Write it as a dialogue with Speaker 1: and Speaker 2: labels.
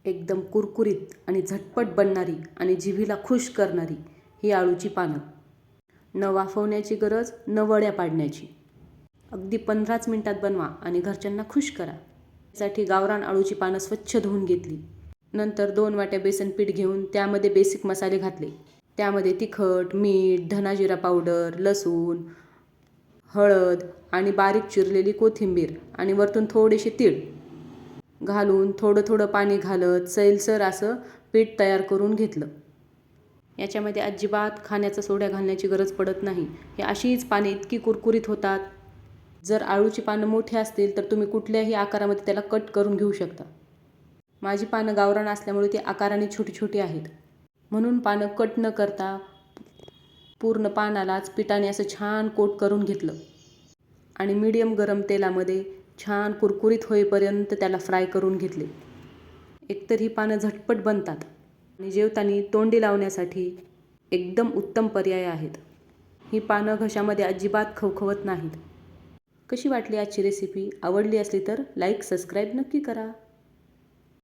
Speaker 1: एकदम कुरकुरीत आणि झटपट बनणारी आणि जिभेला खुश करणारी ही अळूची पानं. न वाफवण्याची गरज, न वड्या पाडण्याची. अगदी 15च मिनिटात बनवा आणि घरच्यांना खुश करा. यासाठी गावरान अळूची पानं स्वच्छ धुवून घेतली. नंतर 2 वाट्या बेसन पीठ घेऊन त्यामध्ये बेसिक मसाले घातले. त्यामध्ये तिखट, मीठ, धना जिरा पावडर, लसूण, हळद आणि बारीक चिरलेली कोथिंबीर आणि वरतून थोडेसे तीळ घालून थोडं थोडं पाणी घालत सैलसर असं पीठ तयार करून घेतलं. याच्यामध्ये अजिबात खाण्याचा सोडा घालण्याची गरज पडत नाही. ही अशीच पाने इतकी कुरकुरीत होतात. जर अळूची पानं मोठी असतील तर तुम्ही कुठल्याही आकारामध्ये त्याला कट करून घेऊ शकता. माझी पानं गावरान असल्यामुळे ती आकाराने छोटी छोटी आहेत, म्हणून पानं कट न करता पूर्ण पानालाच पिठाने असं छान कोट करून घेतलं आणि मीडियम गरम तेलामध्ये छान कुरकुरीत होईपर्यंत त्याला फ्राय करून घेतले. एकतर ही पानं झटपट बनतात आणि जेवताना तोंडी लावण्यासाठी एकदम उत्तम पर्याय आहेत. ही पानं घशामध्ये अजिबात खवखवत नाहीत. कशी वाटली आजची रेसिपी? आवडली असली तर लाईक, सबस्क्राईब नक्की करा.